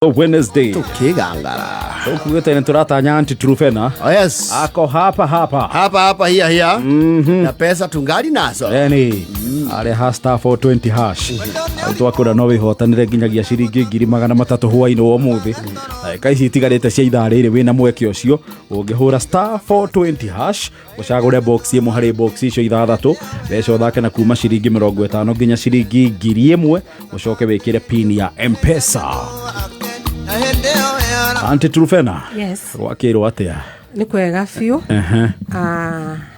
Wednesday tukigangara tukugete ni turatanya Anti-Truphena. Oh yes, ako hapa hia na pesa tungali nazo yani ale hasta 420 hash twakura no wihotanire nginyagia ciringi 300 hwaino wo muthi kaisi tigarete cia ithaa riri wina mweke ucio ungihura star 420 hash ucagure box imwe hari box icio ithathatu beco thake na kuma ciringi 50 nginya ciringi 1000 ucoke wikire pin ya M-Pesa. Anti-Truphena. Yes. Wakiro atia? Ni kwega fiu.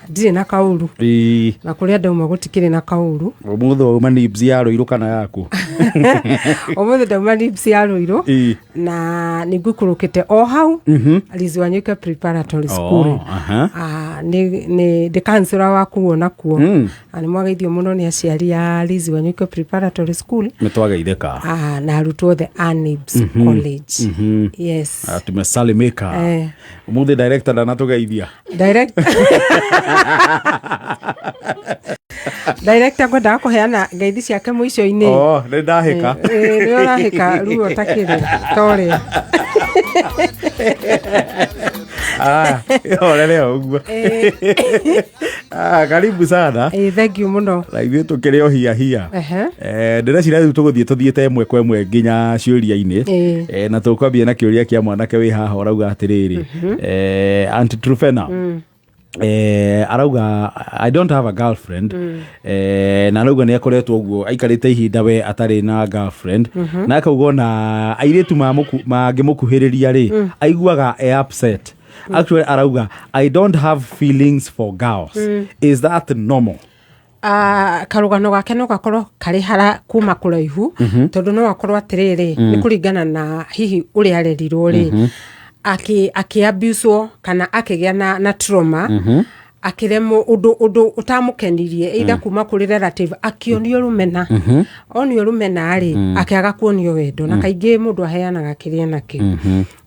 Ndire na kauru. Na kuria ndauma gutikire na kauru. Omutho manibs ya roiro kana yaku. Omutho ndauma nibs ya roiro. Na nigukurukite o hau. Alizwanyuka preparatory school. Ni the counselor waku ona kuo. Ani mwagaithio muno ni aciari ya Alizwanyuka preparatory school. Metwagaitheka. Na arutwo the Anibs college. Yes. Tumesalimika. Omutho director ndanatugeithia. Director kwenda kuheana ngeithi ciake muico-ini. Ni ndahika. Ni urahika ruo takire tore. Leo uguo. Karibu sana. Thank you muno. Raithio tukireo hia. Ndiracira riu tuthiete emwe kwa emwe nginya ciuria-ini. Na tukwambia na kiuria kia mwanake wi haha urauga atiriri. Anti-Truphena. Arauga I don't have a girlfriend. Na arauga ni akoretwo uguo aikarite ihinda we atari na girlfriend. Na akauga na airetu mangimukuhiriria ri aiguaga upset. Actually arauga I don't have feelings for girls. Is that normal? Karugano gake no gakorwo kari hara kuma kuraihu tondu no gakorwo atiriri ni kuringana na hihi uri arerirwo ri aki abuse kana akigia na trauma akiremo undu utamukenirie either kuma kuri relative akionio rumena onio rumena ari akiaga kuonio wendo na kaingi mundu aheanaga kiria nake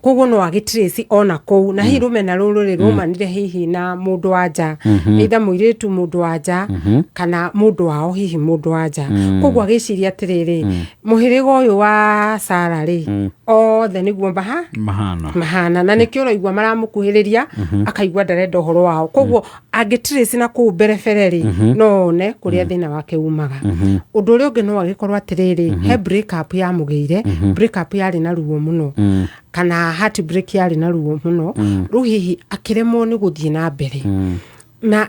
koguo no agitrace ona kou na hi rumena ruru ri rumanire hihi na mundu wanja either muiretu mundu wanja kana mundu wao hihi mundu wanja koguo agiciria atiriri muhirigo uyu wa Sara ri othe niguo mahana na nikio roigwa maramukuhiriria akaigwa ndarenda horo wao koguo agitrace na ku berefereri no ne kuria thina wake umaga undu uri ungi no agikorwa atiriri he break up ya mugeire break up yari na ruo muno kana heart break yari na ruo muno ruhihi akiremwo ni guthie na mbere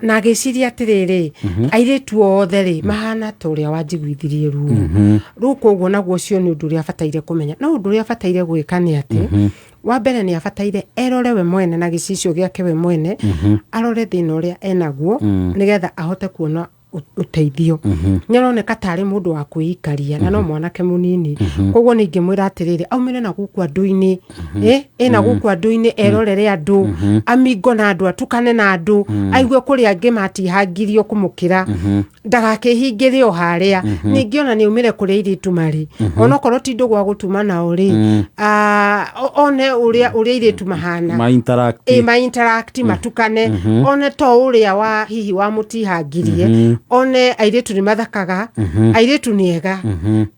na agiciria atiriri airetu othe ri mahana turia wanjiguithirie ruo koguo naguo cio ni undu ria bataire kumenya no undu ria bataire gwika ni ati wa mbere ni abataire erore we mwene na gicicio giake we mwene arore thina uria enaguo nigetha ahote kuona uteithio nyaroneka tari mundu wa kuikaria na no mwanake munini koguo ningimwira atiriri aumire na guku andu-ini na guku andu-ini erorere andu amigo na andu atukane na andu aigue kuri angi matihangirio kumukira ndagakihingire o haria ningiona ni umire kuri iritu mari onokorwo ti ndu gwa gutuma na uri one uria iritu mahana ma interact matukane one to uria wa hihi wa mutihangirie one airetu ni mathakaga airetu ni ega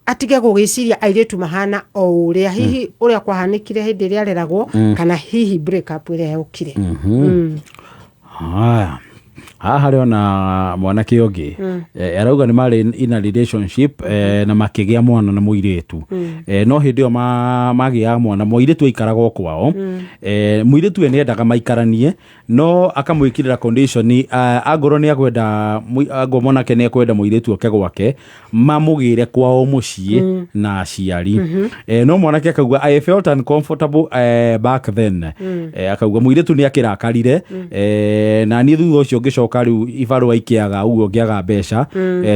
atige gugiciria airetu mahana o uria hihi uria kwahanikire hindi ria reragwo kana hihi break up ria yukire haha rĩo na mwanake ũngĩ arauga nĩ marĩ in a relationship na makĩgĩa mwana na mũirĩtu no hĩndĩ ĩyo magĩa mwana mũirĩtu aikaraga o kwao mũirĩtu we nĩendaga maikaranie no akamwĩkĩrĩra condition angorwo nĩ akwenda angorwo mwanake nĩ akwenda mũirĩtu oke gwake mamũgĩre kwao mũciĩ na aciari no mwanake akauga I felt uncomfortable back then akauga mũirĩtu nĩ akĩrakarire na niĩ thutha ũcio ngĩcoka riu ibarua ikiaga uguo ngiaga mbeca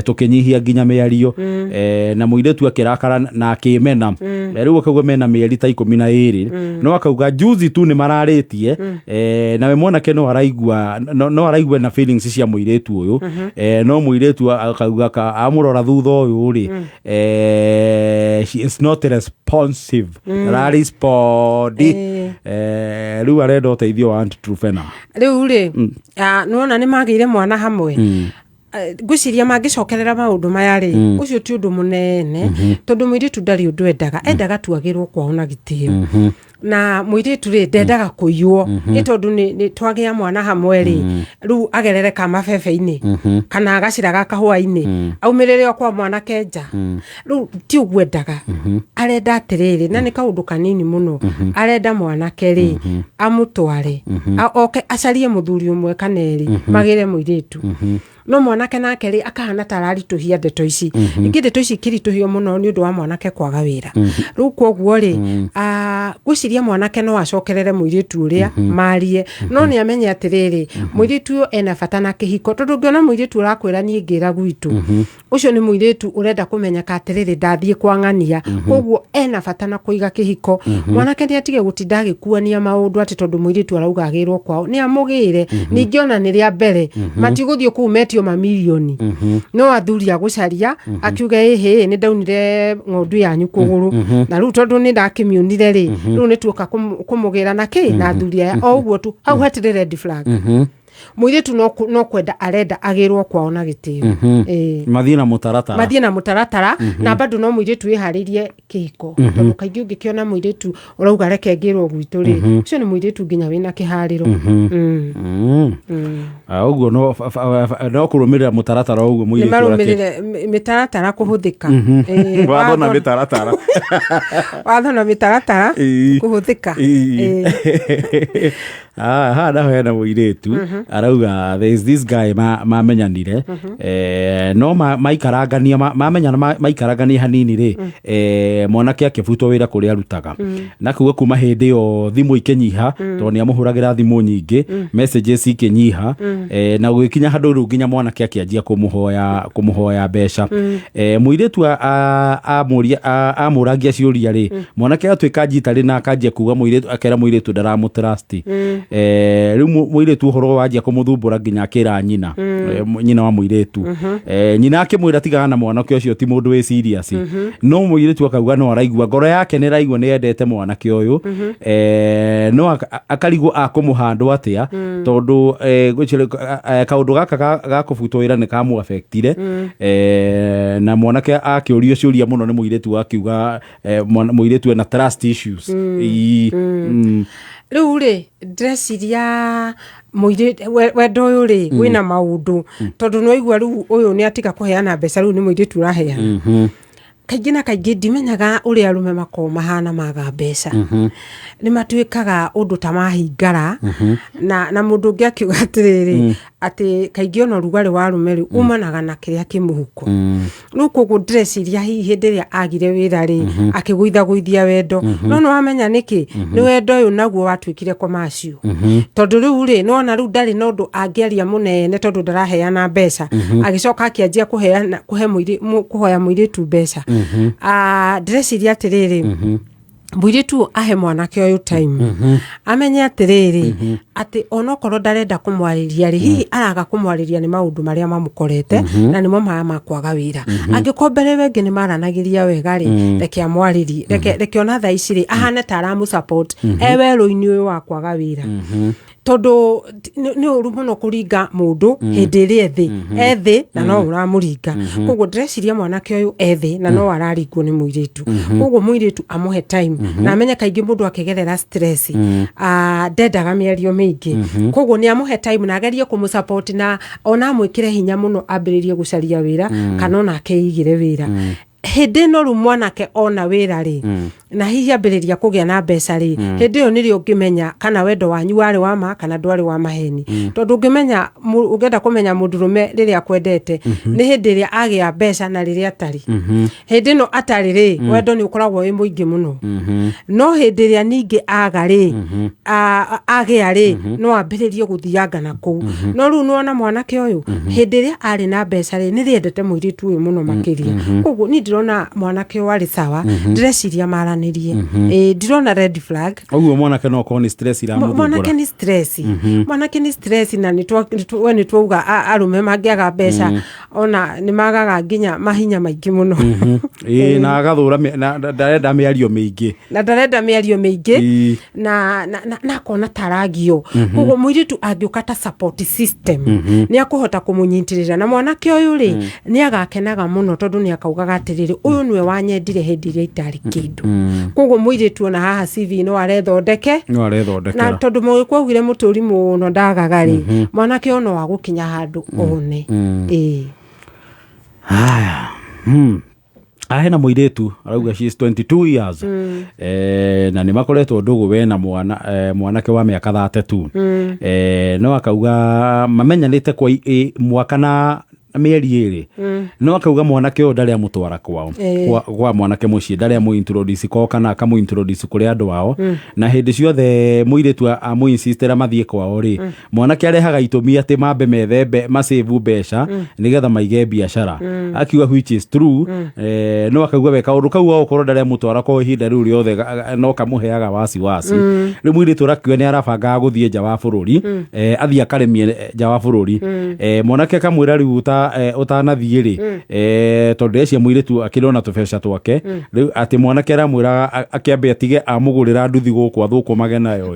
tukinyihia nginya mĩario na mũirĩtu akirakara na akimena riu akauga mena mĩeri ta 12 no akauga juzi tu nĩ mararĩtie na we mwanake no araigua na feelings cia mũirĩtu ũyũ no mũirĩtu akauga amũrora thutha ũyũ ri she is not responsive respond riu arenda ũteithio wa Anti-Truphena riu ri nuona ni magire mwana hamwe ngwiciria mangicokerera maundu maya ri ucio ti undu munene tondu muiritu ndari undu endaga tuagirwo kwao na gitio na muiritu ri ndendaga kuiywo ni tondu ni twagia mwana hamwe ri ru agerere kama mabebe-ini kana agaciraga kahua-ini aumirire okwa mwana kenja ru ti ugwendaga arenda atiriri na ni kaundu kanini muno arenda mwana keri amutware oke acarie muthuri umwe kaneri magire muiritu no mwanake nake ri akahana tararituhia ndeto ici ingi ndeto ici kirituhio muno ni undu wa mwanake kwaga wira riu koguo ri gwiciria mwanake no acokerere muiritu uria marie no ni amenye atiriri muiritu ena bata na kihiko tondu ngiona muiritu urakwira ni ngira gwitu ucio ni muiritu urenda kumenya ka atiriri ndathie kwa ng'ania koguo ena bata na kuiga kihiko mwanake ni atige gutinda agikuania maundu ati tondu muiritu arauga agirwo kwao ni amugire ningiona ni ria mbere matiguthio kuumetio mamilioni no athuri agucaria akiuga ehe ni ndaunire ng'ondu yanyu kuguru na riu tondu ni ndakimionire ri riu ni tuoka kumugira na ki na athuri aya o uguo tu hau hatire red flag muiritu no kwenda arenda agirwo kwao na gitio mathie na mutaratara na bado no muiritu iharirie kihiko tondu kaingi ungikiona muiritu urauga reke ngirwo gwitu ri ucio ni muiritu nginya wina kihariro uguo no kurumirira mutaratara uguo muiritu marumire mitaratara kuhuthika watho na mitaratara kuhuthika hana hena muiritu arauga there is this guy mamenyanire no maikarangania mamenyana maikarangania hanini ri mwanake akibutwo wira kuria arutaga na kuga kuma hindi yo thimu ikinyiha tondu ni amuhuragira thimu nyingi messages ikinyiha na gukinya handu ru nginya mwanake akianjia kumuhoya mbeca muiritu amuragia ciuria ri mwanake atwika njitari na akanjia kuga muiritu akera muiritu ndaramutrust riu muiritu horo wajia kumuthumbura nginya akira nyina nyina wa muiritu nyina akimwira tigana na mwanake ucio ti mundu we serious no muiritu akauga no araigua ngoro yake ni raigua ni endete mwanake uyu no akarigwo akumuhandwo atia tondu kaundu gaka gakubutwo wira ni kamu affectire na mwanake akiurio ciuria muno ni muiritu akiuga muiritu ena trust issues riu ri ndreciria muiritu wendo uyu ri wina maundu tondu no igua riu uyu ni atiga kuheana mbeca riu ni muiritu uraheana kaingi na kaingi ndimenyaga uria arume mako mahana maga mbeca ni matuikaga undu ta mahingara na mundu ungi akiuga atiriri ati kaingi ono rugari wa arume ri umanaga na kiria kimuhuko no koguo ndreciria hindi ria agire wira ri akiguithia wendo no amenya niki ni wendo uyu naguo watwikire commercial tondu riu ri no na riu ndari no ndu angiaria munene tondu ndaraheana mbeca agicoka akianjia kuhoya muiritu mbeca ndreciria atiriri muiritu ahe mwanake uyu time amenye atiriri ati onokorwo ndarenda kumwariria ri hihi araga kumwariria ni maundu maria mamukorete na nimo makwaga wira angikombere wengi ni maranagiria wega ri reke amwariri reke ona tha ici ri ahane taramu support eweru-ini uyu wa kwaga wira tondu ni uru muno kuringa mundu hindi ri ethi na no uramuringa koguo ndreciria mwanake uyu ethi na no araringwo ni muiritu koguo muiritu amuhe time na amenye kaingi mundu akigerera stress ndendaga mĩario mĩingĩ koguo ni amuhe time na agerie kumusupport na ona amwikire hinya muno ambiririe gucaria wira kana ona akeigire wira hindi no ru mwanake ona wira ri na hihi ambiriria kugia na mbeca ri hindi yo nirio ngimenya kana wendo wanyu wari wa ma kana ndwari wa maheni tondu ngimenya ungenda kumenya mundurume riria kwendete ni hindi ria agia mbeca na riria atari hindi no atari ri wendo ni ukoragwo wi muingi muno no hindi ria ningi aga ri agia ri no ambiririe guthianga na ku no ru no na mwanake uyu hindi ria ari na mbeca ri ni riendete muiritu uyu muno makiria koguo ni ndirona mwanake wari sawa ndreciria maranirie ndirona red flag uguo mwanake no ko ni stress ira muthumbura mwanake ni stress na ni twauga arume mangiaga mbeca ona nĩ magaga nginya mahinya maingĩ mũno na agathũra ndarenda mĩario mĩingĩ na akona taragio koguo mũirĩtu angĩũka ta support system nĩ akũhota kũmũnyitĩrĩra na mwanake ũyũ rĩ nĩ agakenaga mũno tondũ nĩ akaugaga atĩrĩrĩ ũyũ nĩwe wanyendire hĩndĩ ĩrĩa itarĩ kĩndũ koguo mũirĩtu ona haha CV no arethondeke na tondũ mũgĩkwa augire mũtũri mũno ndagaga rĩ mwanake ono wa gũkinya handũ one haya hena mũirĩtu arauga she is 22 years na nĩ makoretwo ndũgũ we na mwanake wa mĩaka 32 no akauga mamenyanĩte kwa mwaka na mĩeri ĩrĩ no akauga mwanake ũyũ ndarĩ amũtwara kwao kwa mwanake mũciĩ ndarĩ amũintroduce kwao kana akamũintroduce kũrĩ andũ ao na hĩndĩ ciothe mũirĩtu amũinsistera mathiĩ kwao rĩ mwanake arehaga itũmi atĩ mambe methembe masave mbeca nĩgetha maige biacara akiuga which is true no akauga we kaũndũ kau okorwo ndarĩ amũtwara kwa ihinda rĩu rĩothe no kamũheaga wasiwasi rĩu mũirĩtu arakiuga nĩ arabangaga gũthiĩ nja wa bũrũri athiĩ akaremie nja wa bũrũri mwanake akamwĩra rĩu utanathiĩ rĩ tondũ ecia mũirĩtu akĩrona tũbeca twake rĩu atĩ mwanake aramwĩra akĩambe atige amũgũrĩra nduthi gũkũ athũkũmage nayo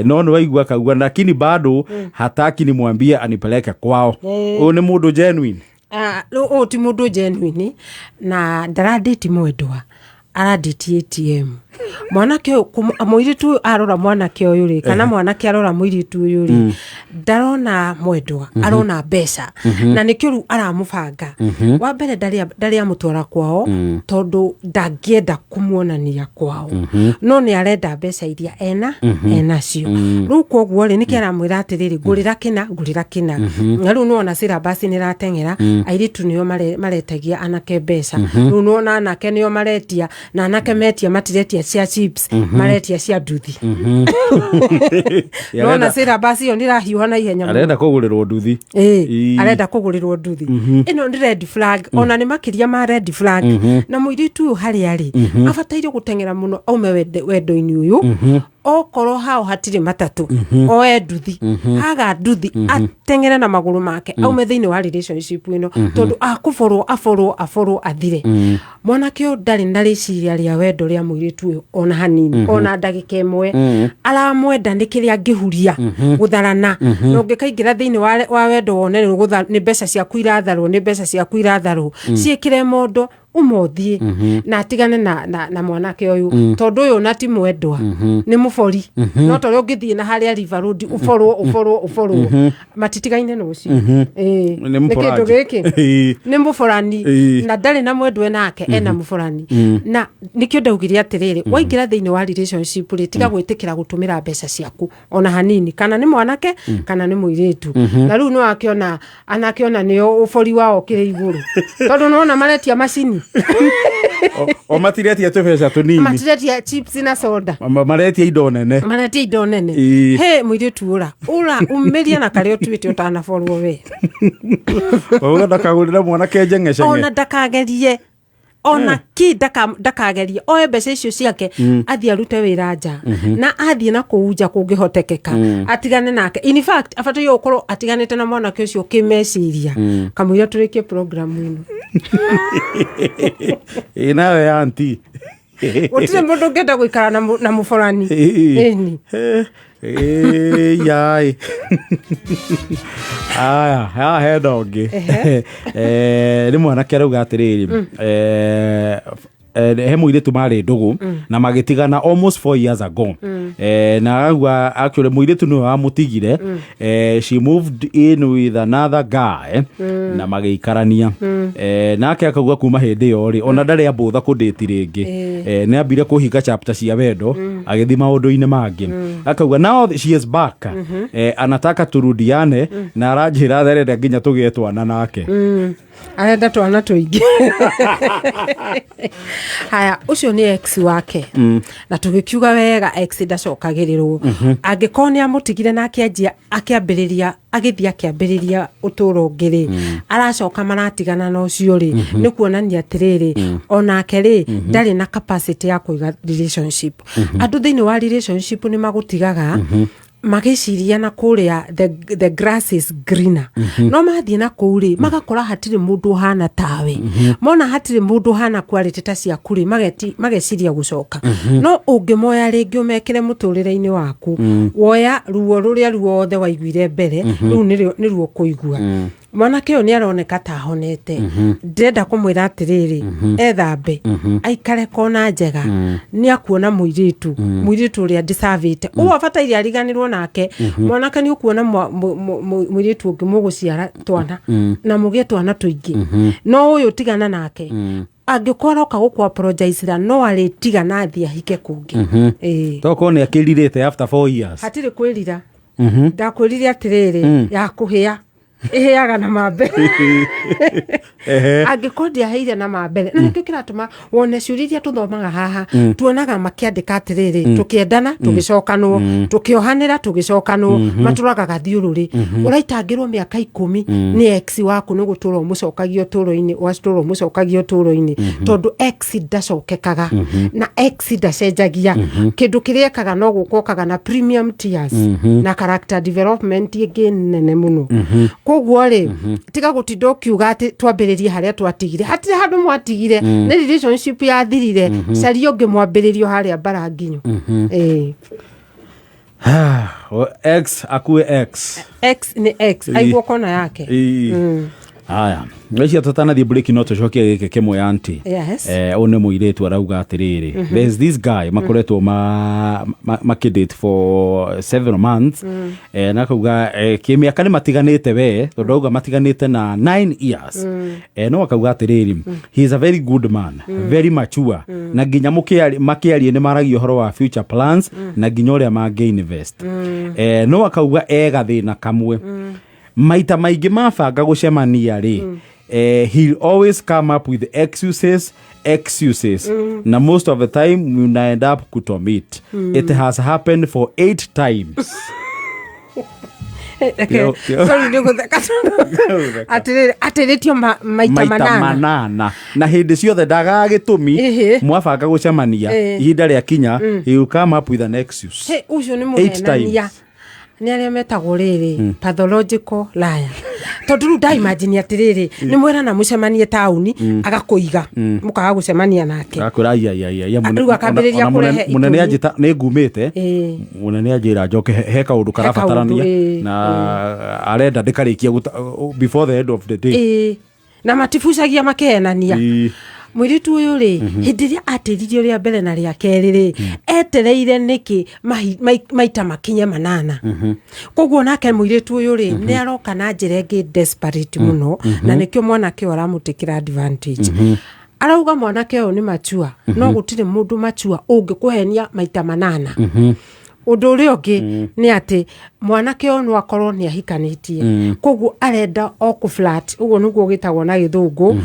no nĩ waigua akauga lakini bado hataki nimwambie anipeleke kwao ũyũ nĩ mũndũ genuine ũyũ ti mũndũ genuine na ndaradĩti mwendwa aradĩti ATM mwanake mũirĩtu arora mwanake ũyũ rĩ kana mwanake arora mũirĩtu ũyũ rĩ ndarona mwendwa arona mbeca na nĩkĩo rĩu aramũbanga wa mbere ndarĩ amũtwara kwao tondũ ndangĩenda kũmuonania kwao no nĩ arenda mbeca iria enacio rĩu koguo rĩ nĩkĩ aramwĩra atĩrĩrĩ ngũrĩra kĩna na rĩu nĩwona syllabus nĩ rateng'era airĩtu nĩo maretagia anake mbeca rĩu nĩwona anake nĩo maretia na anake metia matiretia cia chips maretia cia nduthi nona syllabus iyo nĩrahiũha na ihenya arenda kũgũrĩrwo nduthi arenda kũgũrĩrwo nduthi ĩno nĩ red flag ona nĩ makĩria ma red flag na mũirĩtu ũyũ harĩa rĩ abataire gũteng'era mũno aume wendo-inĩ ũyũ okorwo hao hatirĩ matatũ oe nduthi haga nduthi ateng'ere na magũrũ make aume thĩinĩ wa relationship ĩno tondũ aborwo athire mwanake ũyũ ndarĩ na rĩciria rĩa wendo rĩa mũirĩtu ũyũ ona hanini ona ndagĩka ĩmwe aramwenda nĩ kĩrĩa angĩhuria gũtharana na ũngĩkaingĩra thĩinĩ wa wendo wone nĩ mbeca ciaku iratharwo ciĩkĩre mondo umothiĩ na atigane na mwanake ũyũ tondũ ũyũ na ti mwendwa nĩ mũbori no tondũ ũngĩthiĩ na harĩa River Road ũborwo matitigaine na ũcio nĩ kĩndũ gĩkĩ nĩ mũborani na ndarĩ na mwendwa nake ena mũborani na nĩkĩo ndaugire atĩrĩrĩ waingĩra thĩinĩ wa relationship rĩ tiga gwĩtĩkĩra gũtũmĩra mbeca ciaku ona hanini kana nĩ mwanake kana nĩ mũirĩtu na rĩu no akĩona anakiona nĩo ũbori wao kĩrĩ igũrũ tondũ nĩwona maretia macini o matiretia tũbeca tũnini matiretia chips na soda maretia indo nene he mũirĩtu ũra umĩria na karĩa ũtuĩte ũtanaborwo we ũga ndakagũrĩra mwanake njeng'ecenge ona ndakagerie ona ndakagerie oe mbeca icio ciake athiĩ arute wĩra nja na athiĩ na kũu nja kũngĩhotekeka atigane nake in fact abataire gũkorwo atiganĩte na mwanake ũcio kĩmeciria kamũira tũrĩkie programu ĩno nawe anti gũtirĩ mũndũ ũngĩenda gũikara na mũborani yai aya henda ũngĩ nĩ mwanake arauga atĩrĩrĩ he mũirĩtu marĩ ndũgũ na magĩtigana almost 4 years ago na agua actually mũirĩtu nĩwe wamũtigire she moved in with another guy na magĩikarania nake akauga kuma hĩndĩ ĩyo rĩ ona ndarĩ ambũtha kũndĩti rĩngĩ nĩ ambire kũhinga chapter cia wendo agĩthiĩ maũndũ-inĩ mangĩ akauga now she is back anataka turudiane na aranjĩra arenda nginya tũgĩe twana nake arenda twana tũingĩ haya ũcio nĩ ex wake na tũgĩkiuga wega ex ndacokagĩrĩrwo angĩkorwo nĩ amũtigire na akĩambĩrĩria ũtũũro ũngĩ aracoka maratigana na ũcio rĩ nĩ kuonania atĩrĩrĩ onake rĩ ndarĩ na capacity ya kũiga relationship andũ thĩinĩ wa relationship nĩ magũtigaga magiciria na kuria the grass is greener no mathie na kuuri magakora hatire mundu hana tawe mona hatire mundu hana quality ta cia kuri mageciria gucoka no ungimoya ringi umekire muturire-ini waku woya ruo ruria ruothe waiguire mbere riu ni ruo kuigua mwanake uyu ni aroneka ta honete ndenda kumwira atiriri ethambe aikare kona njega ni akuona muiritu uria disavite uwa bataire ariganirwo nake mwanake ni ukuona muiritu ungi muguciara twana na mugie twana tuingi no uyu tigana nake angikora ukaguku apologize ra no ari tigana athia hike kungi toko ni akiririte after 4 years hatire kwirira ndakwirire atiriri ya kuhia iheaga na mambere angikordia heire na mambere na nikio kiratuma wone ciuriria tuthomaga haha tuonaga makiandika atiriri tukiendana tugicokanwo tukiohanira tugicokanwo maturaga gathiururi uraitangirwo miaka 10 ni ex waku ni guturo mucokagio turo-ini wasituro mucokagio turo-ini tondu ex ndacokekaga na ex ndacenjagia kindu kiriekaga no gukokaga na premium tiers na character development ingi nene muno koguo ri tiga gutinda ukiuga ati twambiririe haria twatigire hatire handu mwatigire ni relationship yathirire cari ungi mwambiririo haria baranginyo X akue X ni X aigwo kona yake haya wecia tutanathie break no tucokie gike kimwe anti yes one muiretu arauga atiriri there's this guy makoretwo makidate for several months na kauga kimiaka ni matiganite we tondu matiganite na 9 years no akauga atiriri he is a very good man very mature na nginya makiarie ni maragio horo wa future plans na nginya uria mangi invest no akauga gathina kamwe maita maigi mabanga gucemania ri he'll always come up with excuses na most of the time we end up kutomit it has happened for 8 times sorry ndugu atiritio maita manana na hindi ciothe ndagagitumi mwabanga gucemania ihinda ria kinya he will come up with an excuse ucio ni muhenania ni aria metagwo riri pathological liar tondu ru da imagine atiriri ni mwera na mucemanie tauni agakuiga mukaga gucemania nake akura ya akambiriria kurehe munene ajita ni ngumite munene ajira njoke he kaundu karabatarania na arenda ndikarikia before the end of the day na matifucagia makenania mwiritu uyu ri hindiria atiririo ria mbere na ria keri ri etereire niki maita makinye manana koguo nake mwiritu uyu ri ni aroka na njira ingi desperate muno na nikio mwanake aramutikira advantage arauga mwanake uyu ni machua no gutire mundu machua ungikuhenia maita manana undu uria ungi ni ati mwanake uyu no akorwo ni ahikanitie koguo arenda oku flat uguo niguo gitagwo na githungu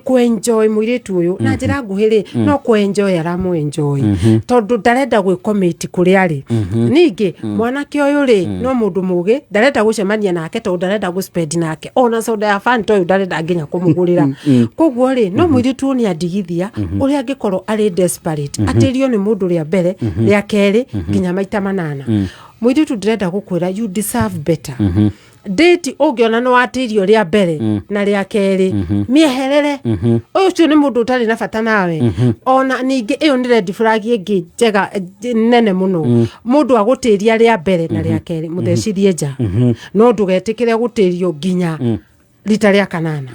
ku enjoy mwiritu uyu na njira nguhiri no ku enjoy aramu enjoy tondu ndarenda gwikomiti kuri ari ningi mwanake uyu ri no mundu mugi ndarenda gucemania nake tondu ndarenda guspend nake ona soda ya fan toyu ndarenda nginya kumugurira koguo ri no mwiritu ni adigithia uria angikorwo ari desperate atirio ni mundu ria mbere ria keri nginya maita manana mwiritu ndirenda gukwira you deserve better date ugiona no atirio ria mbere na ria keri mieherere uyu cio ni mundu utari na bata nawe ona ningi iyo ni red flag ingi njega nene muno mundu agutiria ria mbere na ria keri muthecirie nja no ndugetikire gutirio nginya rita ria kanana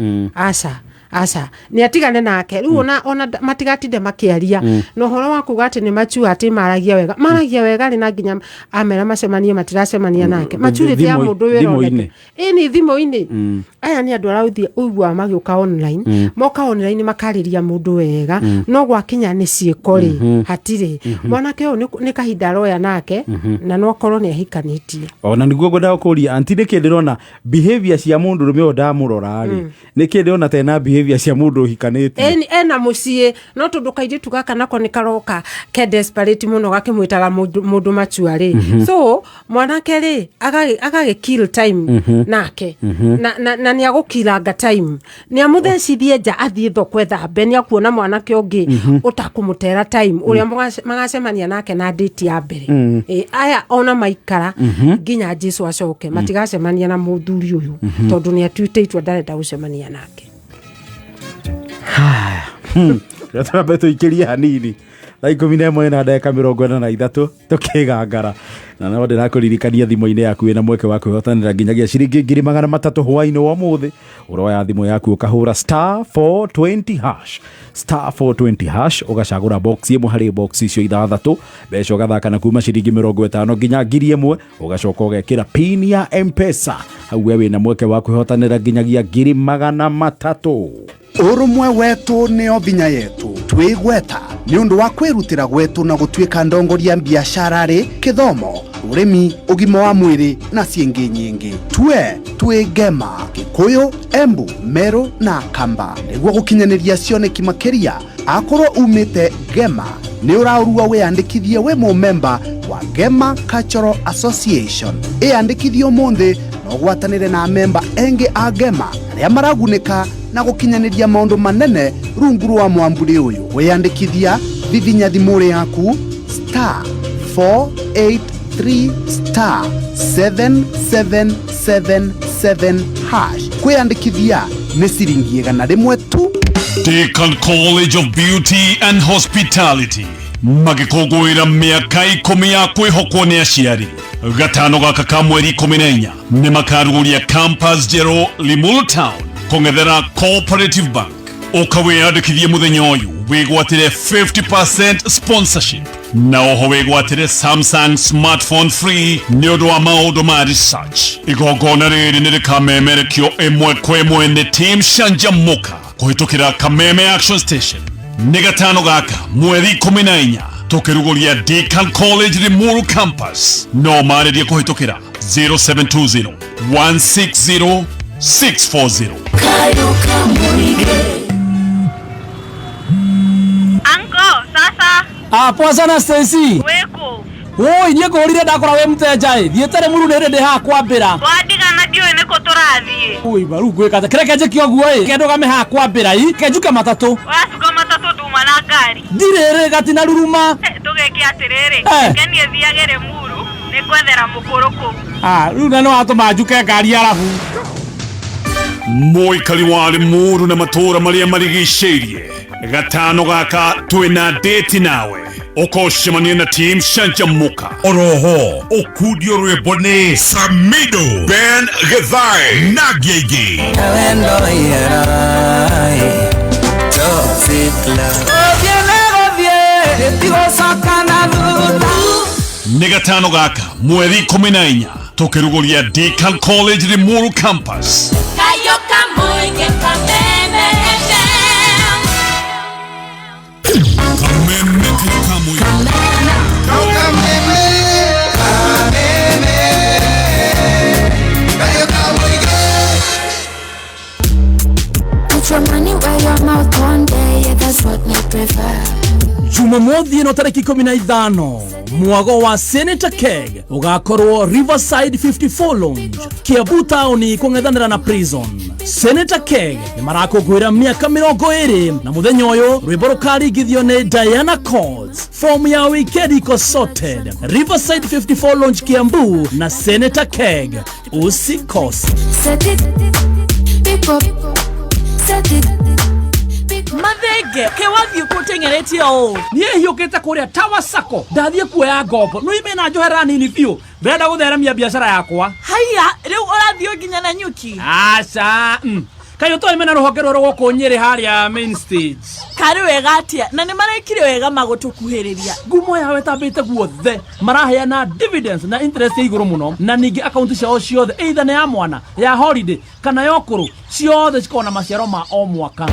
asa ni atigane nake riu ona matigatinde makiaria no horo wa kuga ati ni machua ati maragia wega ri na nginya amera macemanie matiracemania nake maturity ya mundu wirone ni thimo-ini aya ni andu arauthie uigua magiuka online moka online makariria mundu wega no gwakinya ni ciiko ri hatire mwanake uyu ni kahinda roya nake na no korwo ni ahikanitie ona niguo ngwenda kuria anti ni kindirona behavior cia mundu rume ndamurora ri ni kindirona tena behavior behavior cia mundu hikanĩtie ena muciĩ no tondu kairitu gaka nako ni karoka ke desperate muno gakimwitaga mundu machuari so mwanake ri agage kill time nake na ni agukilanga time ni amuthecithie nja athie thoko ethambe ni akuona mwanake ungi utakumutera time uria magacemania nake na date ya mbere aya ona maikara nginya Jesu acoke matigacemania na muthuri uyu tondu ni atuitĩtwo ndarenda gucemania nake. Tũrambe tũikĩrie hanini thaa 11 na ndagĩka 43 tũkĩgangara na no ndĩrakũririkania thimũ-inĩ yaku wĩna mweke wa kwĩhotanĩra nginyagia ciringi 300 hwaĩ-inĩ wa ũmũthĩ ũroya thimũ yaku ũkahũra *420# ũgacagũra box ĩmwe harĩ box icio ithathatũ mbeca ũgathaka na kuma ciringi 50 nginya 1000 ũgacoka ũgekĩra pin ya M-Pesa hau we wĩna mweke wa kwĩhotanĩra nginyagia 300. Urumwe wetu nio vinya yetu twigweta ni undu wa kwirutira gwetu na gutuika ndongoria biashara ri kithomo urimi ugima wa mwiri na ciengi nyingi twe Gema Kikuyu Embu Meru na Kamba niguo gukinyaniria cioneki makiria akorwo umite Gema ni uraurua wiyandikithie we member wa Gema Cultural Association iyandikithio munthi no gwatanire na member engi a Gema aria maragunika na gukinyaniria maundu manene rungu rwa mwamburi uyu wiyandikithia vivinya thimuri yaku *483*7777# kwiyandikithia ni ciringi 100 tu. Deakin College of Beauty and Hospitality magikũngũĩra mĩaka 10 ya kwĩhokwo nĩ aciari. Gatano gaka ka mweri 14 nĩ makarugũria campus Jero Limuru Town kũng'ethera Cooperative Bank. Ũkawĩyandĩkithie mũthenya ũyũ wĩgwatĩre 50% sponsorship na oho wĩgwatĩre Samsung smartphone free nĩ ũndũ wa maũndũ ma research. Igongona rĩrĩ nĩ rĩkamemerekio ĩmwe kwa ĩmwe nĩ Team Shanjamuka kũhĩtũkĩra Kameme Action Station. Nĩ gatano gaka mweri 14 tũkĩrugũria Deakin College Limuru Campus. No marĩrie kũhĩtũkĩra 0720 160 640. Anko, sasa. Poa sana Stacy. Weko. Oi, niĩ ngũrire ndakora we mteja thiĩte Limuru nĩ ndĩ ha kwambĩra. Wandigana ndiũĩ nĩkũ tũrathiĩ. Oi, baru gwĩka atĩa kĩreke njĩke ũguo kendo game ha kwambĩra kenjuke matatũ. Wacuka matatũ nduma na ngari. Ndirĩrĩ gatina ruruma. Tũgeke atĩrĩrĩ kenie thiage Limuru nĩ kwethera mũkũrũkũ. Rĩu na no atũma njuke ngari arabu. Mũikari wa Limuru na matũra marĩa marigicĩirie gatano gaka twĩna date nawe ũkocemania na Team Shanjamuka. Oroho ũkundio rwĩmbo nĩ Samido Ben Githai na Gigi nĩ gatano gaka mweri 14 tũkĩrugũria Deakin College Limuru Campus. Jumamothi ĩno tarĩki 15 mwago wa Senator Keg ugakorwo Riverside 54 Lounge Kiambu taoni kũng'ethanĩra na Prison. Senator Keg nĩ marakũngũĩra mĩaka 20 na mũthenya ũyũ rwĩmbo rũkaringithio nĩ Diana Courts. Form ya weekend iko sorted. Riverside 54 Lounge Kiambu na Senator Keg, usikose. Mathenge kewathie kutengeretie o niĩ hiũkĩte kũrĩa Tower Sacco ndathiĩ kuoya ngombo no ime na njohera nini biũ ndĩrenda gũtheremia biacara yakwa. haya rĩu ũrathiĩ nginya na nyuki aca kayo to imena rũhonge rũrũ gũkũ Nyĩrĩ harĩa main stage karĩ wega atĩa na nĩ marekire wega magũtũkuhĩrĩria. ngumo yawe ĩtambĩte guothe maraheana dividends na interest ya igũrũ mũno na ningĩ akaunti ciao ciothe either nĩ ya mwana ya holiday kana ya ũkũrũ ciothe cikorwo na maciaro ma o mwaka.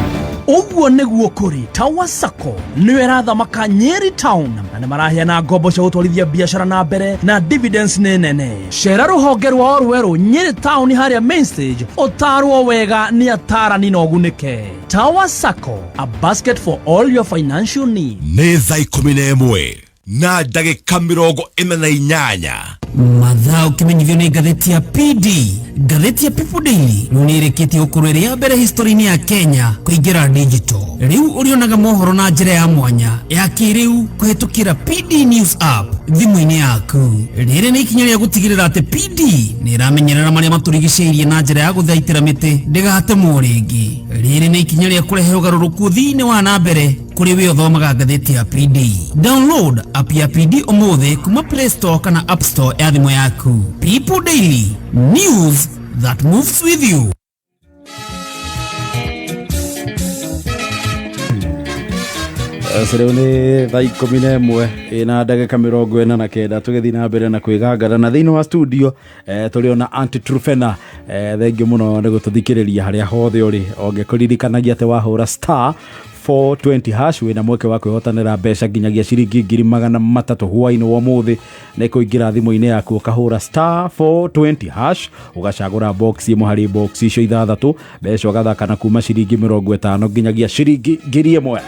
Uguo niguo kuri Tower Sacco niwe rathamaka Nyeri Town na nĩ maraheana ngombo cia gũtwarithia biashara na mbere na dividends nĩ nene. Cera rũhonge rwao rwerũ Nyeri Town harĩa main stage ũtarwo wega nĩ atarani na ũgunĩke. Tower Sacco, a basket for all your financial needs. Nĩ thaa 11 na ndagĩka 48. Mathaa ũkĩmenyithio nĩ ngathĩti ya PD. Ngathĩti ya People Daily nĩrĩkĩtie ũkũrũ ĩrĩa mbere history-inĩ ya Kenya kũingĩra digital. Rĩu ũrĩonaga mohoro na njĩra ya mwanya ya kĩrĩu kũhetũkĩra PD News app thimũ-inĩ yaku. Rĩrĩ nĩ ikinya rĩa gũtigĩrĩra atĩ PD nĩramenyerera marĩa matũrigicĩirie na njĩra ya gũthaitĩra mĩtĩ ndĩgatemwo rĩngĩ. Rĩrĩ nĩ ikinya rĩa kũrehe ũgarũrũku thĩinĩ wa na mbere kũrĩ we ũthomaga ngathĩti ya PD. Download app ya PD ũmũthĩ kuma Play Store kana App Store ya thimũ yaku. People Daily, news that moves with you. Sireu nĩ thaa 11 ina ndagĩka 49 tũgĩthiĩ na mbere na kwĩgangara na thĩinĩ wa studio tũrĩ ona Aunty Trufena. Thengiũ mũno nĩ gũtũthikĩrĩria harĩa hothe ũrĩ. Ongĩkũririkanagia atĩ wahũra star 420 hash wĩna mweke wa kwĩhotanĩra mbeca nginyagia ciringi 300 hwaĩ-inĩ wa mũthĩ. Nĩ kũingĩra thimũ-inĩ yaku ũkahũra star 420 hash ũgacagũra box ĩmwe harĩ box icio ithathatũ, mbeca ũgathaka na kuma ciringi 50 nginyagia ciringi 1000.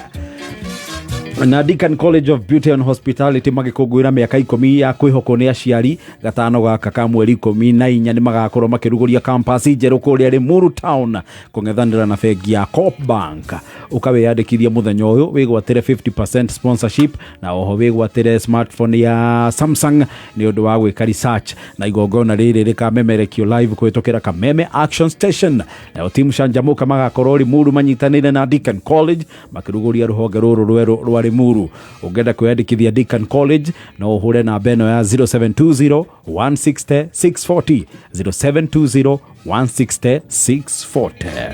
Na Deakin College of Beauty and Hospitality magĩkũngũĩra mĩaka 10 ya kwĩhokwo nĩ aciari. Gatano gaka ka mweri 14 nĩ magakorwo makĩrugũria campus njerũ kũrĩa Limuru Town kũng'ethanĩra na bengi ya Coop Bank. Ũkawĩyandĩkithia mũthenya ũyũ wĩgwatĩre 50% sponsorship na oho wĩgwatĩre smartphone ya Samsung nĩ ũndũ wa gwĩka research. Na igongona rĩrĩ rĩkamemerekio live kũhetũkĩra Kameme Action Station. Na timu canjamũka magakorwo Limuru manyitanĩire na Deakin College makĩrugũria rũhonge rũrũ rwerũ rwa Limuru. Ũngenda kwĩyandĩkithia Deakin College no ũhũre namba ĩno ya 0720 160 640 0720 160 640.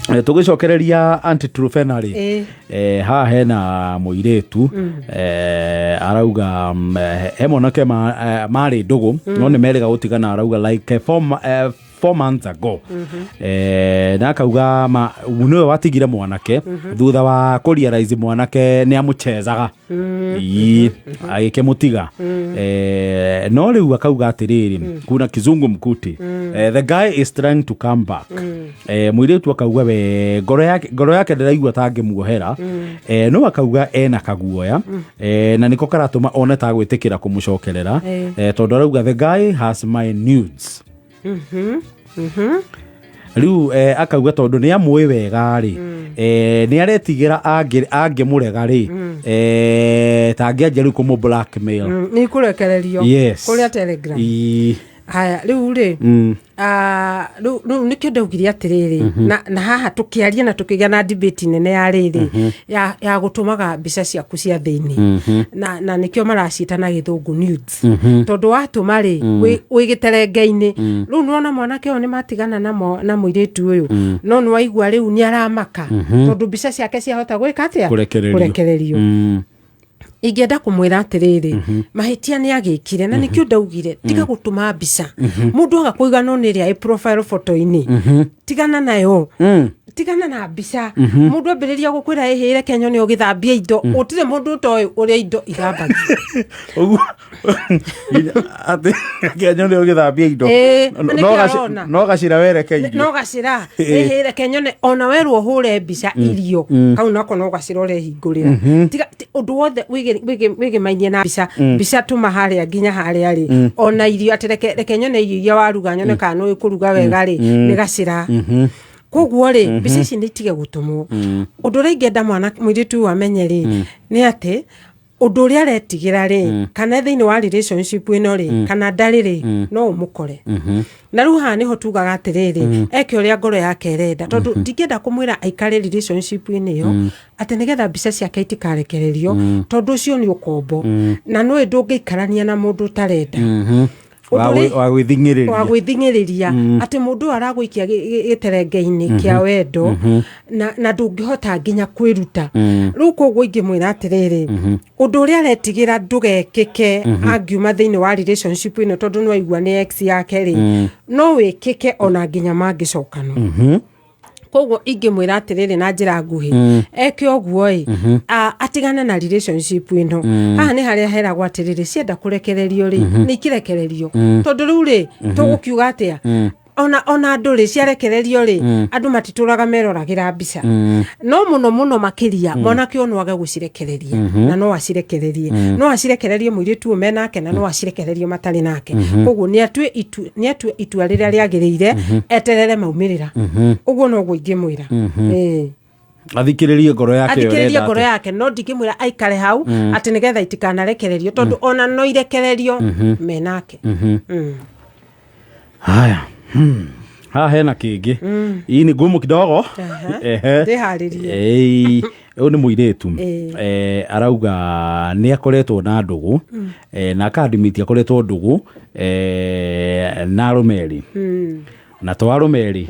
Tũgĩcokereria Aunty Trufena rĩ haha hena mũirĩtu arauga he mwanake marĩ ndũgũ no nĩ merĩga gũtigana. Arauga like 4 months ago na akauga nĩwe watigire mwanake thutha wa kũrealize mwanake nĩ amũchezaga agĩkĩmũtiga. No rĩu akauga atĩrĩrĩ kuna kizungu mkuti the guy is trying to come back. Mũirĩtu akauga we ngoro yake ndĩraigua tangĩmuohera no akauga ena kaguoya na nĩko karatũma one ta gwĩtĩkĩra kũmũcokerera tondũ arauga the guy has my nudes. Riu akauga tondũ nĩ amũĩ wega rĩ nĩ aretigĩra angĩmũrega rĩ tangĩanjia rĩu kũmũ blackmail nĩ kũrekererio kũrĩa Telegram. Haya rĩu rĩ rĩu nĩkĩo ndaugire atĩrĩrĩ na haha tũkĩaria na tũkĩgĩa na debate nene ya rĩrĩ ya gũtũmaga mbica ciaku cia thĩinĩ na nĩkĩo maraciĩta na gĩthũngũ nudes tondũ watũma rĩ wĩ gĩterenge-inĩ. Rĩu nĩwona mwanake ũyũ nĩ matigana na mũirĩtu ũyũ no nĩwaigua rĩu nĩ aramaka tondũ mbica ciake ciahota gwĩka atĩa kũrekererio. Ingĩenda kũmwĩra atĩrĩrĩ mahĩtia nĩ agĩkire na nĩkĩo ndaugire tiga gũtũma mbica mũndũ agakũiga no nĩ ĩrĩa profile photo-inĩ tigana nayo tigana na mbica mũndũ ambĩrĩria gũkwĩra ĩhĩre Kenya nĩ ũgĩthambia indo ũtirĩ mũndũ ũtoĩ ũrĩa indo ithambagio ũguo atĩ Kenya nĩ ũgĩthambia indo no gacira werekeire no gacira ĩhĩre Kenya nĩ ona werwo hũre mbica irio kau nako no gacira ũrehingũrĩra tiga ũndũ wothe wĩgĩmainie na mbica tũma harĩa nginya harĩa rĩ ona irio atĩ Kenya nĩ irio iria waruga nyone kana nĩ kũruga wega rĩ nĩ gacira. Koguo rĩ mbica ici nĩ itige gũtũmwo. Ũndũ ũrĩa ingĩenda mwana mũirĩtu amenye rĩ nĩ atĩ ũndũ ũrĩa aretigĩra rĩ kana thĩinĩ wa relationship ĩno rĩ kana ndarĩ rĩ no ũmũkore. Na rĩu haha nĩho tugaga atĩrĩrĩ eke ũrĩa ngoro yake ĩrenda tondũ ndingĩenda kũmwĩra aikare relationship-inĩ ĩyo atĩ nĩgetha mbica ciake itikarekererio tondũ ũcio nĩ ũkombo na nĩwe ndũngĩikarania na mũndũ ũtarenda wa gwĩthingĩrĩria atĩ mũndũ aragũikia gĩterenge-inĩ kĩa wendo na ndũngĩhota nginya kwĩruta. Rĩu koguo ingĩmwĩra atĩrĩrĩ ũndũ ũrĩa aretigĩra ndũgekĩke angiuma thĩinĩ wa relationship ĩno tondũ nĩwaigua nĩ ex yake rĩ no wĩkĩke ona nginya mangĩcokana. koguo ingĩmwĩra atĩrĩrĩ na njĩra nguhĩ eke ũguo atigane na relationship ĩno haha nĩ harĩa heragwo atĩrĩrĩ cienda kũrekererio nĩ ikirekererio tondũ rĩu tũgũkiuga atĩa ona andũ ciarekererio andũ matitũraga meroragĩra mbica no mũno makĩria mwanake no age gũcirekereria na no acirekererie mũirĩtu ũme nake na no acirekererie matarĩ nake koguo nĩ atue itua rĩrĩa rĩagĩrĩire eterere maumĩrĩra ũguo no ingĩmwĩra athikĩrĩrie ngoro yake no ndingĩmwĩra aikare hau atĩ nĩgetha itikanarekererio tondũ ona no irekererio menake haya haha hena kĩngĩ hii ni ngumu kidogo ndĩharĩrie ũyũ nĩ mũirĩtu arauga nĩ akoretwo na ndũgũ na akadimiti akoretwo ndũgũ na arũme na to arũme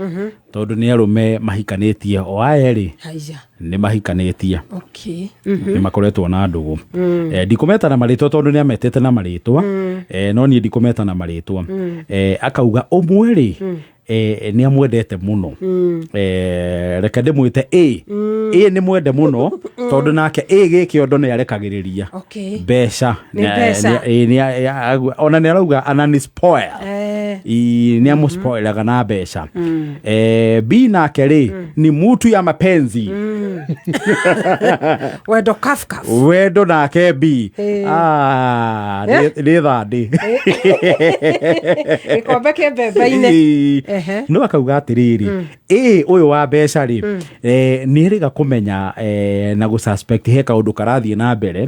tondũ nĩ arũme mahikanĩtie o aya nĩ mahikanĩtie nĩ makoretwo na ndũgũ ndikũmeta na marĩtwa tondũ nĩ ametete na marĩtwa no niĩ ndikũmeta na marĩtwa akauga ũmwe nĩ amwendete mũno reke ndĩmwĩte nĩ mwende mũno tondũ nake gĩkĩondo nĩ arekagĩrĩria mbeca ona nĩ arauga anani spoil nĩ amũspoilaga na mbeca B nake ni mutu ya mapenzi wendo nake B nĩ thandĩ gĩkombe kĩa mbembe-inĩ no akauga atĩrĩrĩ ũyũ wa mbeca nĩ rĩga kũmenya na gũsuspect he kaũndũ karathiĩ na mbere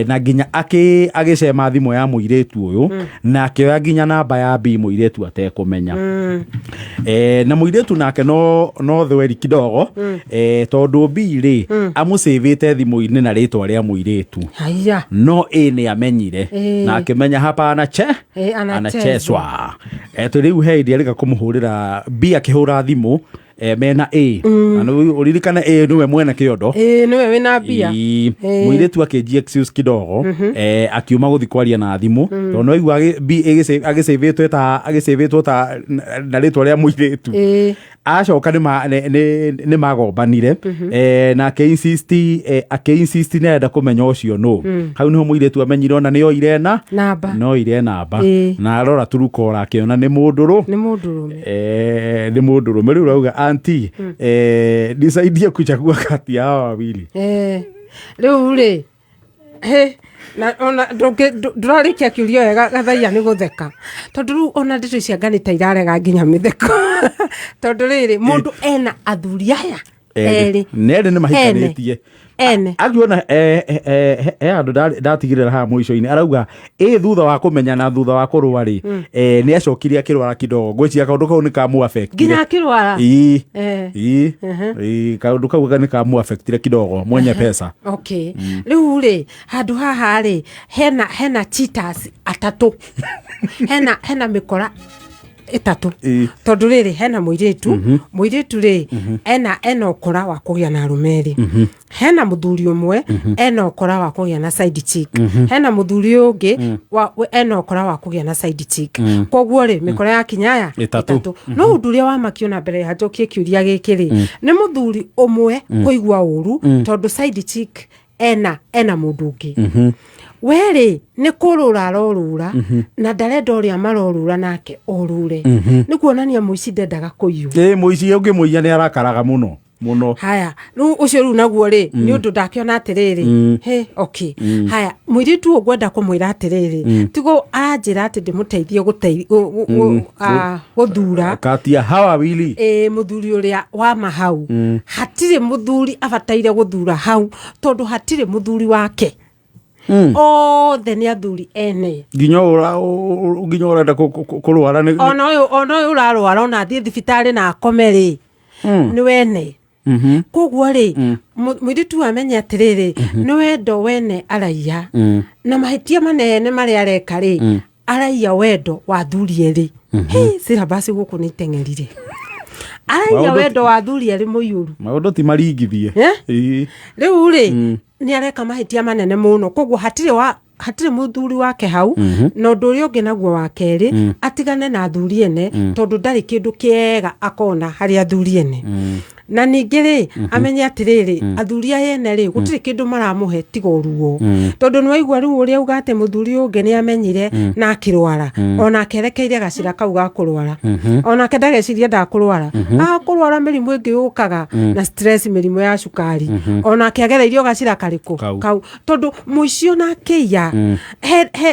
na nginya agĩcema thimũ ya mũirĩtu ũyũ na akĩoya nginya namba ya B mũirĩtu atekũmenya na mũirĩtu nake no thweri kidogo tondũ B amũsĩvĩte thimũ-inĩ na rĩtwa rĩa mũirĩtu no nĩ amenyire na akĩmenya hapa anacheswa rĩu he hĩndĩ arĩga kũmũhũrĩra B akĩhũra thimũ mena na uririkana niwe mwena kĩondo niwe wĩna mbia mũirĩtu akĩnjia excuse kidogo akiuma gũthi kwaria na thimũ tondũ no igua B agĩsĩvĩtwo ta na rĩtwa rĩa mũirĩtu acoka nĩ magombanire na akĩ-insist nenda kũmenya ũcio hau niho mũirĩtu amenyire ona nĩ oire namba na arora turukora akĩona nĩ mũndũrũme rĩu rauga anti nisaidie kuchagua kati ya hawa wawili rĩu na ona ndũrarikia kĩũria wega gathaia nĩ gũtheka tondũ rĩu ona ndeto cia nganĩta irarega nginya mĩtheko tondũ rĩrĩ mũndũ ena athuri aya erĩ nĩ mahikanĩtie agiona andũ ndatigĩrĩra haha mũico-inĩ arauga thutha wa kũmenya na thutha wa kũrũa nĩ acokirie akĩrwara kidogo ngwĩciria kaũndũ kau nĩ kamu-affectire nginya akĩrwara kaũndũ kau nĩ kamu-affectire kidogo mwenye pesa rĩu handũ haha hena cheaters atatũ hena mĩkora ĩtatũ tondũ rĩrĩ hena mũirĩtu ena ũkora wa kũgĩa na arũme hena mũthuri ũmwe ena ũkora wa kũgĩa na side chick hena mũthuri ũngĩ ena ũkora wa kũgĩa na side chick koguo mĩkora ya kinyaya ĩtatũ no ũndũ ũrĩa wamakiona mbere ya njokie kĩũria gĩkĩ nĩ mũthuri ũmwe kũigua ũru tondũ side chick ena mũndũ ũngĩ weri nĩ kũrũra arorũra na ndarenda ũrĩa marorũra nake orũre nĩ kuonania mũici ndendaga kũiywo mũici ũngĩmũiya nĩ arakaraga mũno haya rĩu ũcio rĩu naguo nĩ ũndũ ndakĩona atĩrĩrĩ haya mũirĩtu ũgwenda kũmwĩra atĩrĩrĩ tigo aranjĩra atĩ ndĩmũteithie gũthura kati ya hawa wili mũthuri ũrĩa wa mahau hatirĩ mũthuri abataire gũthura hau tondũ hatirĩ mũthuri wake othe nĩ athuri ene nginya ũrenda kũrwara ona ũyũ ũrarwara ona athiĩ thibitarĩ na akome nĩ wene koguo mũirĩtu amenya atĩrĩrĩ nĩ wendo wene araiya na mahĩtia manene marĩa areka araiya wendo wa athuri erĩ syllabus gũkũ nĩ iteng'erire araiya wendo wa athuri erĩ mũiyũru maũndũ ti maringithie rĩu nĩ areka mahĩtia manene mũno koguo hatire muthuri wake hau no nduri ungi naguo wa keri atigane na athuri ene tondu ndari kindu kiega akona hari athuri ene na ningiri amenye atiriri athuri ayene ri gutiri kindu maramuhe tigoruo tondu no igwa ru uria ugate muthuri ungi ni amenyire na akirwara ona akerekeire gacira kau ga kurwara ona kendageciria ndakurwara akurwara mirimu ingi ukaga na stress mirimu ya cukari ona akegereirio gacira kariku kau tondu muicio na kiya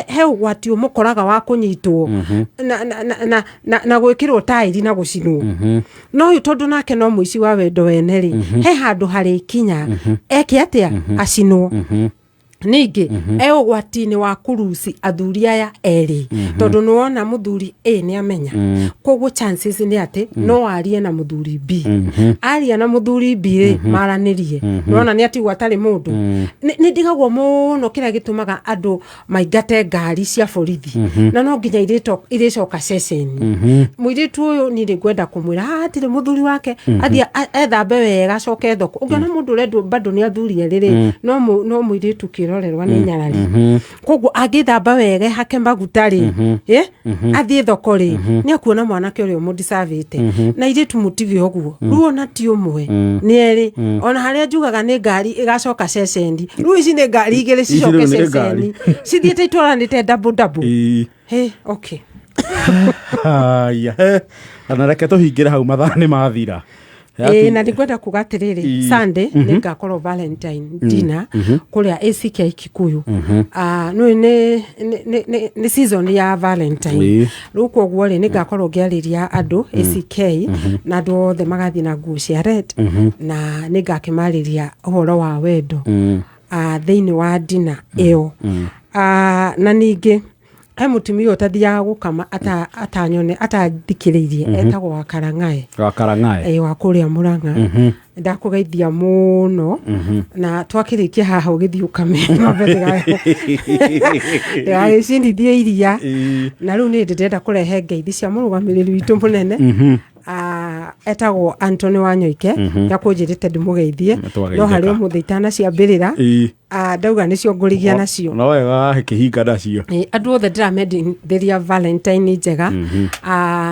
he ugwati umukoraga wa kunyitwo na gwikirwo tairi na gucinwo no yu tondu nake no muici wa wendo weneri he handu hari kinya eke atia acinwo ningi ugwati-ini wa kurusi athuri aya eri tondu nuona muthuri A ni amenya koguo chances ni ati no arie na muthuri B aria na muthuri B maranirie nuona ni ati gwatari mundu ni ndigagwo muno kira gitumaga andu maingate ngari cia borithi na no nginya iricoka session muiritu uyu ni ngwenda kumwira atire muthuri wake athia ethambe wega coke thoko ungiona mundu rendu bado ni athuri eriri no muiritu kirorerwa ni nyarari koguo agithamba wega hake magutari athie thoko ri ni akuona mwanake urio mudisavite na iritu mutige oguo ruona ti umwe ni eri ona haria njugaga ni ngari igacoka session ru ici ni ngari igiri cicoke session cithiete itwaranite double okay ana reke tuhingire hau mathaa ni mathira na ndikwenda kugatiriri Sunday ningakorwo Valentine dinner kuria ACK Kikuyu no ni season ya Valentine ruko guo ri ningakorwo ngiariria andu ACK na andu othe magathi na nguo cia red na ningakimariria uhoro wa wendo thiini wa dinner iyo na ningi he mutumia utathiaga gukama atanyone atathikiririe etagwo Wakarangae wa kuria Murang'a ndakugeithia muno na twakirikia haha ugithi ukame ya gicindithie iria na riu ni ndenda kurehe ngeithi cia murugamiriri witu munene etagwo Anthony Wanyoike yakunjirite ndimugeithie no hari umuthi itana ciambirira ndauga nicio ngurigia nacio no wega kihinga nacio andu othe ndiramendithia Valentine njega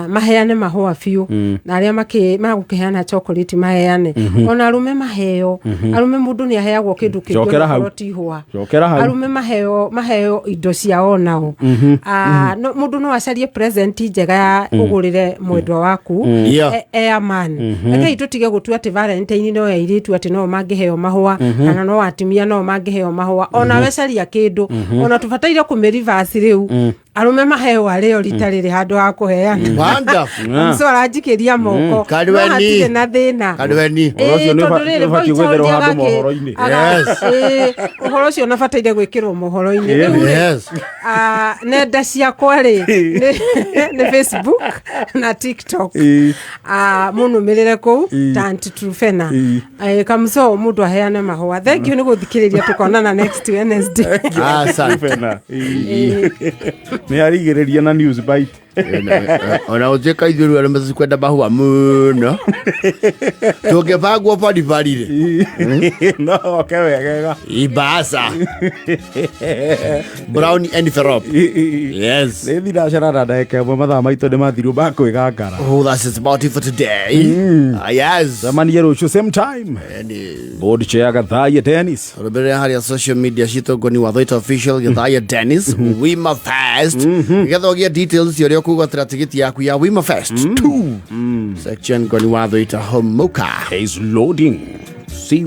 maheane mahua biu na aria magukiheana chocolate maheane ona arume maheo arume mundu ni aheagwo kindu kingotihwa arume maheo indo ciao nao no mundu no acarie present njega ya ugurire mwendwa waku airman eke itutige gutua ati Valentine no yairitu ati no mangiheo mahua kana no atimia no mangiheo mahua ona wecaria kindu ona tubataire kumerivasi riu arume maheo areo ritariri handu ha kuheana wonderful so aranjikiria moko kadweni na thina kadweni ucio ni bati gwethero handu mohoro-ini uhoro ucio nabataire gwikirwo mohoro-ini nenda ciakwa ri ni Facebook na TikTok munumirire ku Tant Trufena kamso mundu aheane mahua thank you ni guthikiriria tukonana next Wednesday Trufena ni arigiriria na news bite ona ujeka ithiru ari mezi kwenda mahua muno tugibagwo padivarire no kewegega ibasa brown envelope yes ni thira sharada ndeke mwe mathaa maitu ni mathiru ba kwigangara that's it about it for today yes zamani rucio same time board chair Gathaya Dennis robere hari social media shito goni wa Theta official Gathaya Dennis Wima Fest gethogia details yorio kugotera tigiti yaku ya Wima Fest 2 section goni wa Theta Homoka is loading see